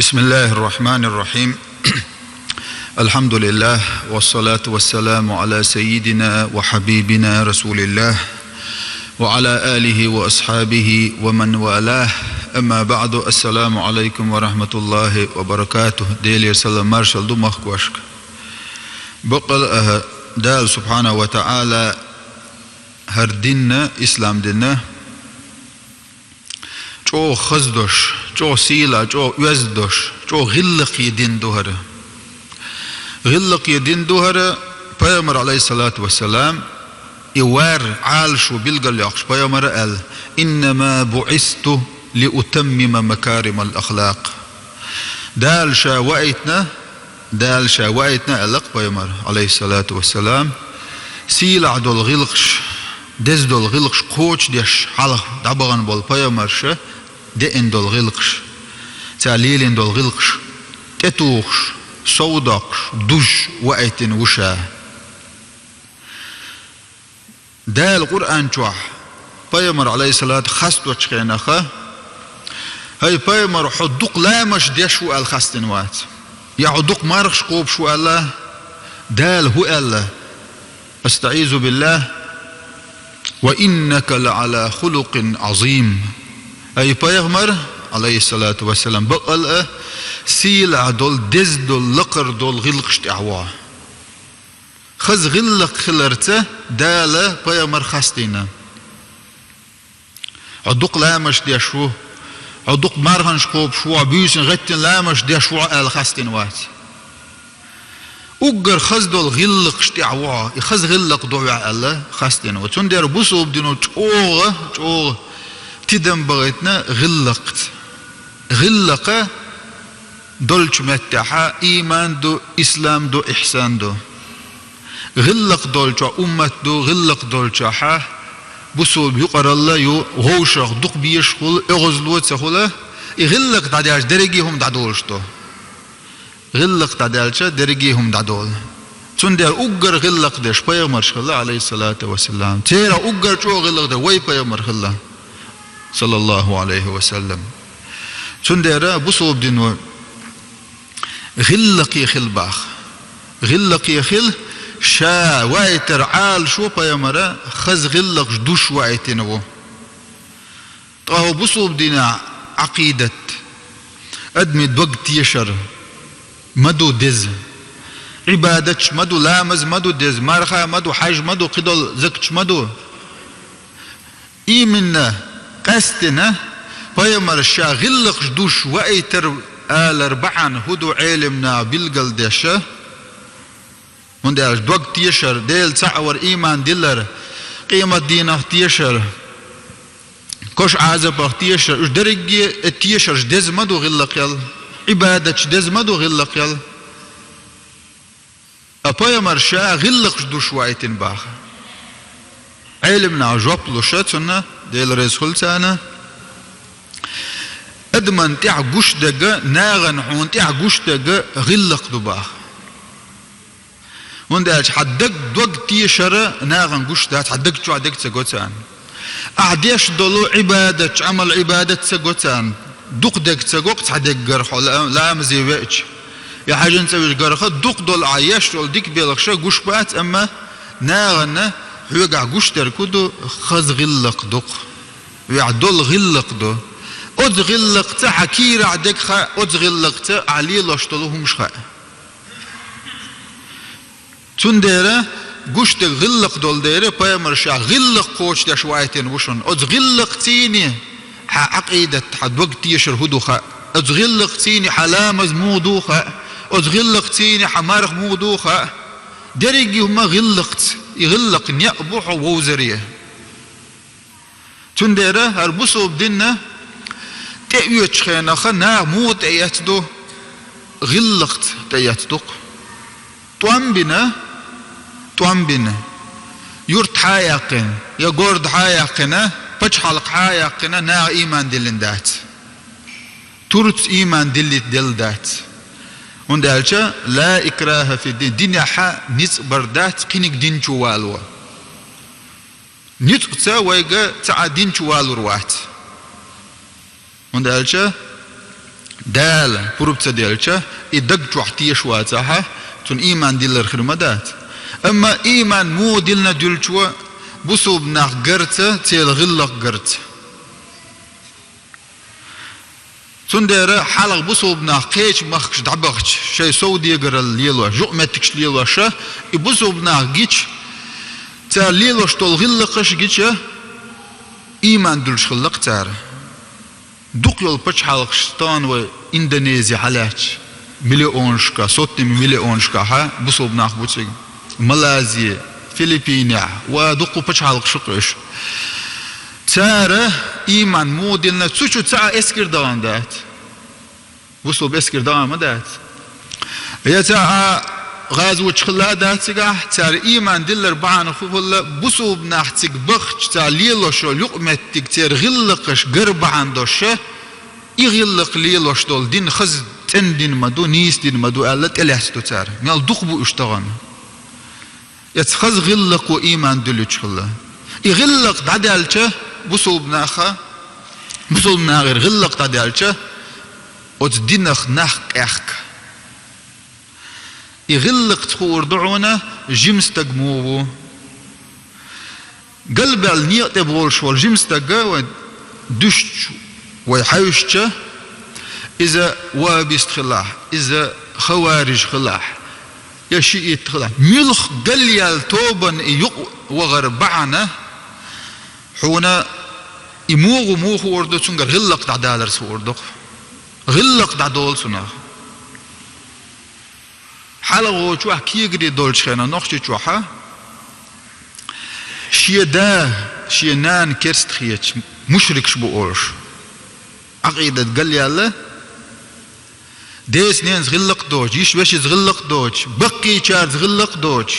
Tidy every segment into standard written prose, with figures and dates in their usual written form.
بسم الله الرحمن الرحيم. الحمد لله والصلاة والسلام على سيدنا وحبيبنا رسول الله وعلى آله وأصحابه ومن والاه. أما بعد، السلام عليكم ورحمة الله وبركاته. ديلي سلام مارشال دمخ كوشك بقل دال سبحانه وتعالى هر ديننا إسلام ديننا جو خزدوش جو سيلا جو يزدوش جو غلق يدين دوهر غلق يدين دوهر. پیغمبر عليه الصلاة والسلام يوار عالشو بالقل يقش پیغمبر قال إنما بعثت لأتمم مكارم الأخلاق. دال شاوائتنا ألق پیغمبر عليه الصلاة والسلام سيلا دول غلقش دز دول غلقش قوش ديش حلق دبغن بول پیغمبر شه دين دول غلقش تعليلين دول غلقش تتوخش صودقش دوش وقتن وشا. دا القرآن جوح پیغمبر عليه الصلاة خست وچخينخه هاي پیغمبر حدوق لامش ديشو الخستن وات يا حدوق مارخش قوب شو الله دال هو الله. استعيذ بالله وإنك لعلى خلق عظيم. أي پیغمبر عليه الصلاة والسلام بقل سيلا دول دز دول لقر دول غلقشت اعوا خز غلق خلرته دالا پیغمبر خستينا عدوق لامش ديشو عدوق مارغنش قوب شو بيوسن غتن لامش ديشو الخستين وات اقر خز دول غلقشت اعوا خز غلق دوع الله خستين وتون دير بوسو بدينو چوغ تدم بغيتنا غلق دولش متحا إيمان دو إسلام دو إحسان دو غلق دولش أمت دو غلق دولش حا بسوب يقر الله يو غوشخ دق بيشخل اغزلوت سخوله غلق داداش درجيهم دادولش دو غلق دادالش درجيهم دادول تندر أقر غلق دش پیغمبر الله عليه الصلاة والسلام تيرا أقر شو غلق ده وي پیغمبر الله صلى الله عليه وسلم تندر بسوب دينو غلق يخل باخ غلق يخل شا وايتر عال شو بيامرا خز غلق دوش وايتنو طاهو بصوب دينا عقيدة أدمي دوقت يشر مدو دز عبادتش مدو لامز مدو دز مارخا مدو حج مدو قدل زكتش مدو إيمنا قستنا بيامر شا غلق دوش وايتر آل أربعان هدو علمنا بالقل ديشة من ديش دوق تيشر ديل تعور إيمان ديلر قيمة دينه تيشر كوش عازب تيشر اش درجي تيشر جدز مدو غلق يل عبادة جدز مدو غلق يل أبايا مرشا غلق جدو شوائتين باخ علمنا جوب لشتنا ديل رزخل تانا أدمن تاع قش دقة ناغن حون تاع قش دقة غلق دباخ ونداش حدق دوق تيشرة ناغن قش دات حدق شو عدق تسقوتان أعديش دلو عبادة عمل عبادة تسقوتان دوق دق تسقوق تحدق قرح لا مزي بيج يا حاجة نسوي قرخ دوق دول عايش دول ديك بيلخشة قش بات أما ناغن حوقع قش تركودو خز غلق دوق ويعدول غلق دو أدغلقت حكير عدك خا أدغلقت علي لاشتلوهم شخا تنديره قشت غلق دول ديره بيمرشا غلق قوش دشوائتين وشن أدغلقتيني عقيدة حد وقت يشرهدو خا أدغلقتيني حلامز مودو خا أدغلقتيني حمارخ مودو خا دريجي هما غلقت يغلق نيأبوح ووزريه تنديره هربسو بدنا تأويش خينا خنا موت اياتدو غلقت تأياتدوق توام بنا يورت حايقين يا قرد حايقنا بچ حلق حايقنا نا ايمان دلن دات تورت ايمان دل دات وندالشا لا اكراه في الدين دين حا نيت بردات قينك دين شوالوا نيت تا ويغا تا دين شوالو روات وندالشا دال بروبت ديالشة يدق جوحتي شواتها تون إيمان ديلر خرمدات أما إيمان مو دلنا دلشوا بصوب ناخ قرته تيل غلق قرت تندر حلق بصوب ناخ قيش مخش دعبخش شيء سودي قر الليلوا جؤمتكش ليلوا شه يبصوب ناخ جيش تال ليلوا شتول غلقش جيشه إيمان دلش خلق تار دوق يول بچ حلق شتان و إندونيسيا حلاش مليون شكا صوتني مليون شكا ها بصوب ناخ بوتشي ماليزيا فلبينيا ودقوا بچ حلق شقش تاره إيمان مودلنا تشو تاع اسكر دان دات بصوب اسكر دان ما دات يا تاع غازو تشخلا دات تار إيمان دلر بعن خفل بصوب ناحتك بخش تاع ليلو شو لقمتك تير غلقش قرب عندوش يغلق ليلو شدول دين خز تندين مدو نيس دين مدو قالت الهستو تار مال دقبو اشتغن يتخز غلق وإيمان دلوش خلا يغلق دادالشه بصوب ناخا بصوب ناغير غلق دادالشه وتدينخ ناخ اخك يغلق تخور دعونا جيمس تقموبو قلب النية تبغول شوال جيمس تقا ودشت ويحيوشت إذا وابست خلاح إذا خوارج خلاح يا شيء خلاح ملخ قليال توبا يق وغربعنا حونا يموغ وردو تنقر غلق دعدالر سوردو غلق دعدول سناخ حلقو چوح كيغري دولش خينا نخشي چوحا شي دا شي نان كرست خيش مشرك شبو اورش عقيدة قال يالا ديس نين زغلق دوج يشبش زغلق دوج بقي چار زغلق دوج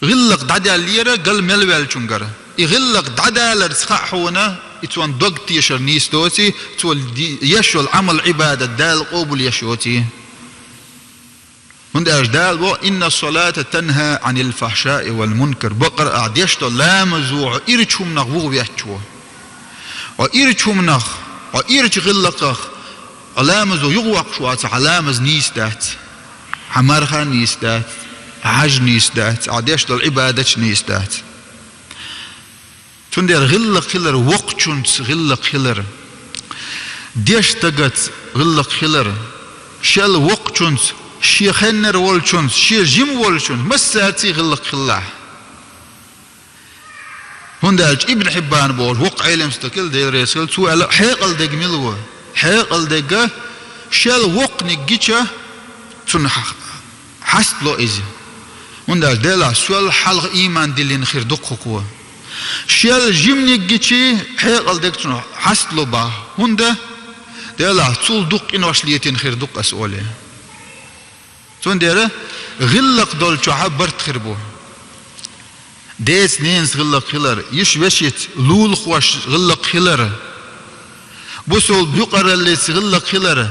غلق دعدا ليرا قال ملوال چونغر يغلق دعدا لرسخحونا يتوان دوغ تيشر نيس دوتي تول يشو العمل عبادة دال قوبل يشوتي هند أجدال إن الصلاة تنهى عن الفحشاء والمنكر بقر أعديشتو لا مزوع إرتشهم نغوغ بيحتشوا وإرتشهم نغ وإرتش غلقخ لا مزوع يغوق شوات علامز نيستات حمارخا نيستات عج نيستات أعديشتو العبادة نيستات تندر غلق خلر وقتشنس غلق خلر ديشتغت غلق خلر شل وقتشنس شي خنر والشونس شي جيم والشونس مساتي غلق خلاه هندالج ابن حبان بول وقع علم مستقل دير رسول سؤال حيقل دق ملوه حيقل دق شال وق نجيتشا تنح حست لو إزي هندالج ديلا سؤال حلق إيمان دلين خير دققوا شال جيم نجيتشي حيقل دق تنح حست لو با هندا ديلا تول دق إن وشليتين خير دق أسؤاله تنديره غلق دول شو برت خربو ديس نينس غلق خلر يش وشيت لول خوش غلق خلر بوسول بيقر اللي غلق خلر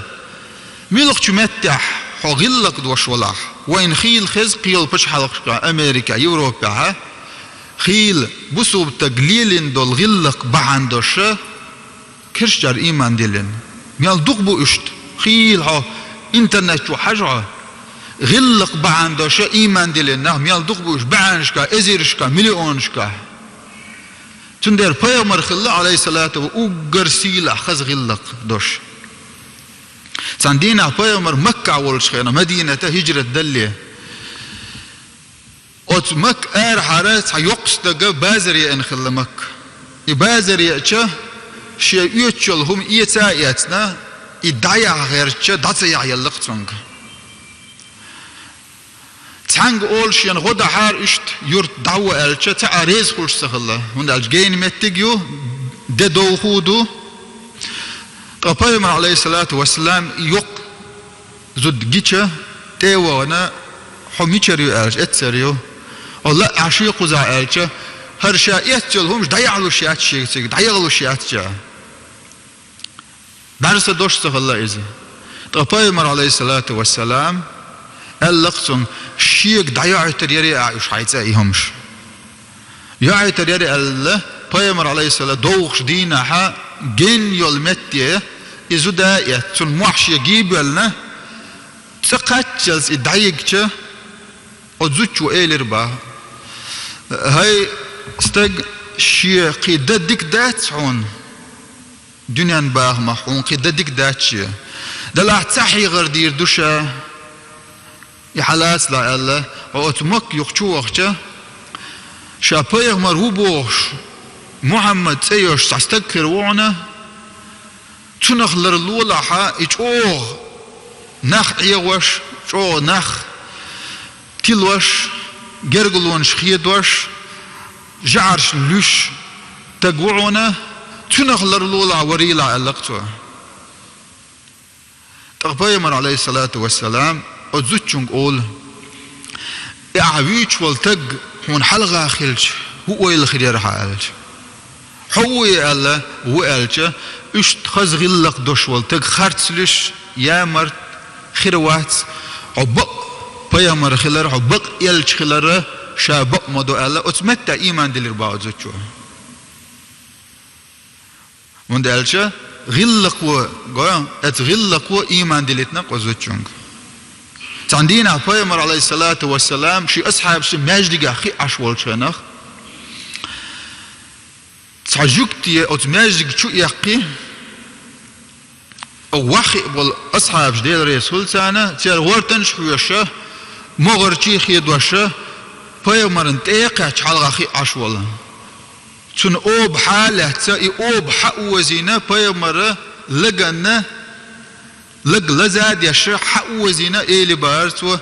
ميلق شو متح حو غلق دوش ولاح وين خيل خز قيل بش حلق أمريكا يوروبا ها خيل بوسو بتقليل دول غلق بعندوش كرشجر إيمان دلين ميال دقبو اشت خيل ها انترنت وحاجة غلق بعندوش إيمان دلنا ميال دقبوش بعنشكا إزيرشكا مليونشكا تندر بيامر خلا عليه الصلاة وأجر سيلا خز غلق دوش سندينا بيامر مكة والشخينا مدينة هجرة دلية أت مك حارات يقصد بازرية إن خلا مك بازرية شة شيء يوتشل هم إيتاياتنا يدعي غير شة دعي يلق تونغ تانغ أول شيء غدا حار إشت يرد دعوة ألشة تعريز خلش سخلا هند الجين متجيو ددو خودو قبائل عليه الصلاة والسلام يق زد جيتشا تيوانا حميشريو ألش اتسريو الله عشيق زع ألشة هرشايات جلهم دايعلو شيات شيء دايعلو شيات جا درس دوش سخلا إذا قبائل عليه الصلاة والسلام اللقصن شيك دعيا تريري عايش حيتا يهمش يا تريري الله بيامر عليه السلام دوخش دينها جن يلمتيه إزودا يتون موحش يجيبلنا تقاتلز إدعيكش أزوجو إيلربا هاي استج شيء قيدة ديك داتعون دنيا باه محون قيدة ديك داتش دلع تحي غير دير دوشة يحالات لا الله وأتمك يخشو وخشة شابير مرهوبوش محمد سيوش تستكر وعنا تنخ لرلولا حا إجوغ نخ عيوش جو نخ تلوش جرجلونش خيدوش جعرش لوش تقوعنا تنخ لرلولا وريلا علقتوا تقبيمر عليه الصلاة والسلام أزوجون قول إعويش والتق هون حلقة خلش هو الخير حالج هو الله هو ألجا إيش تخز غلق دوش والتق خرطلش يا مرت خيروات عبق بيامر خلر عبق يلج خلر شابق مدو الله أتمتع إيمان دلير باوزوجو من دلجا غلق و قام أتغلق و إيمان دليتنا قزوجون عندنا بيامر عليه الصلاة والسلام شي أصحاب شي ماجدي أخي أشوال شنخ تعجبتي أو ماجدي شو يحكي أو واخي والأصحاب جديد الرسول تاعنا تيار ورتن شويشه مغرتي خيد وشه بيامر انتيقع تحال أخي أشوال تون أوب حاله تاعي أوب حق وزينة بيامر لقنا لق لزاد يشرح حق وزينة إلي بارتو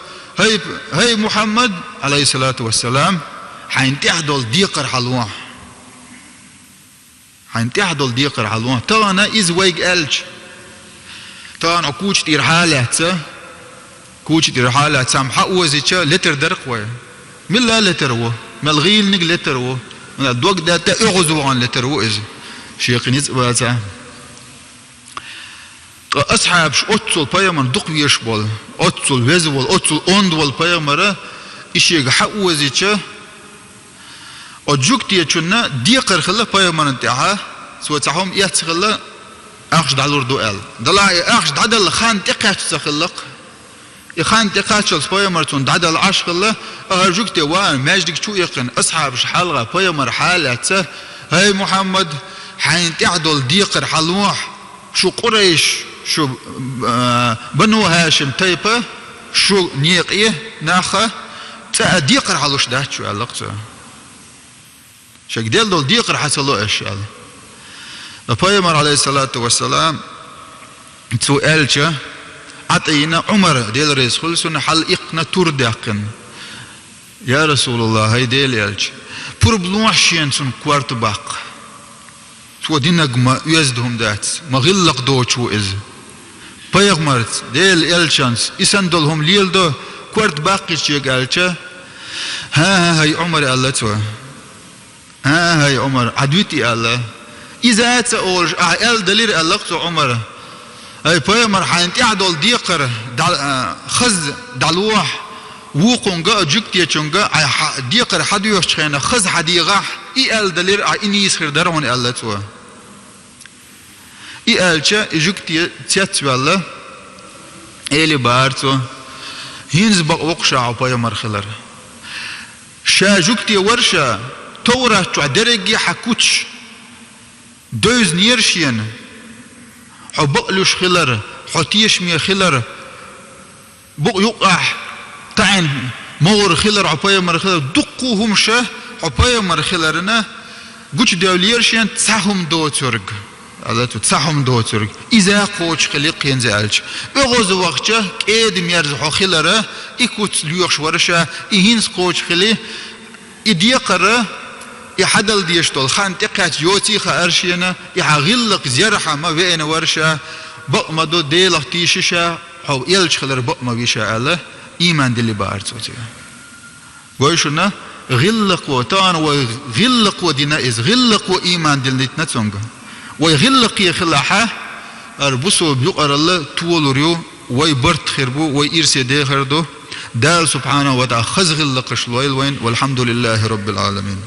هاي محمد عليه الصلاة والسلام حينتحدل ديقر حلوان حينتحدل ديقر حلوان تانا إز ويق ألج تانا كوش تير حالات كوش تير حالات سام حق وزيتش لتر درقوة من لا لترو ملغيل نق لترو من الدوق دا تأغزو عن لترو إز شيقين يزباتا أصحاب أتصل بيامر دقيش بول أتصل وزول أتصل أندول بيامر إشيء حوزيتش أجوكتي تشنا ديقر خلا بيامر انتها سو تعهم يتخلا أخش دالور دوال دلا أخش دادل خان تقاش تخلق يخان تقاش بيامر تون دادل عش خلا أجوكتي وان ماجدك شو يقن أصحاب حلقة بيامر حالته هاي محمد حين تعدل ديقر حلوح شو قريش شو بنو هاشم تيبه شو نيقيه ناخه تأديقر حلوش ده شو علاقته شك دول ديقر حصلوا إيش الله البيامر عليه الصلاة والسلام سؤالته عطينا عمر ديل الرسول سنة حلقنا تردقن يا رسول الله هاي ديل يالج بربلوحشين سن كوارت باق سو دينغما يزدهم دات ما غلق دوتشو إز بيغمرت ديل إلشانس إسندلهم ليلدو كورت باقي شيء قالتش ها هاي عمر الله تو ها هاي عمر عدوتي الله إذا تقول أهل دليل الله تو عمر هاي بيغمر حينتي عدول ديقر خز دلوح وقونغا جكتي چونغا ديقر حديوش خينا خز حديغا إل دليل إني يسخر درون الله تو إلشة جكتي تيتوالله إلي بارتو هينز بقوقشة عبايا مرخلر شا جكتي ورشة تورا تعدرقي حكوتش دوز نيرشين حبقلوش خلر حتيش مي خلر بق يقع تعين مور خلر عبايا مرخلر دقوهم شا عبايا مرخلرنا قوش دوليرشين تساهم دو تورق الله تساهم دو تورق إذا قوش خلق ينزلش أغوز وقتها كيدم يرزحو خلره إكوت ليوخش ورشا إهينس قوش خلي إديقره يحدل ديشتول خان تقات يوتي خارشينا يحغلق زرحة ما بين ورشا بقمدو ديلخ تيششا حو يلش خلر بقما بيشا الله إيمان دلي بارتوتي ويشنا غلق وطان وغلق ودينا إز غلق وإيمان دلي نتسونغ ويغلق يخلحه أربسو بيقر الله تولوريو ويبرت خربو ويرسي دي خردو دال سبحانه وتعالى خز غلق شلويل وين والحمد لله رب العالمين.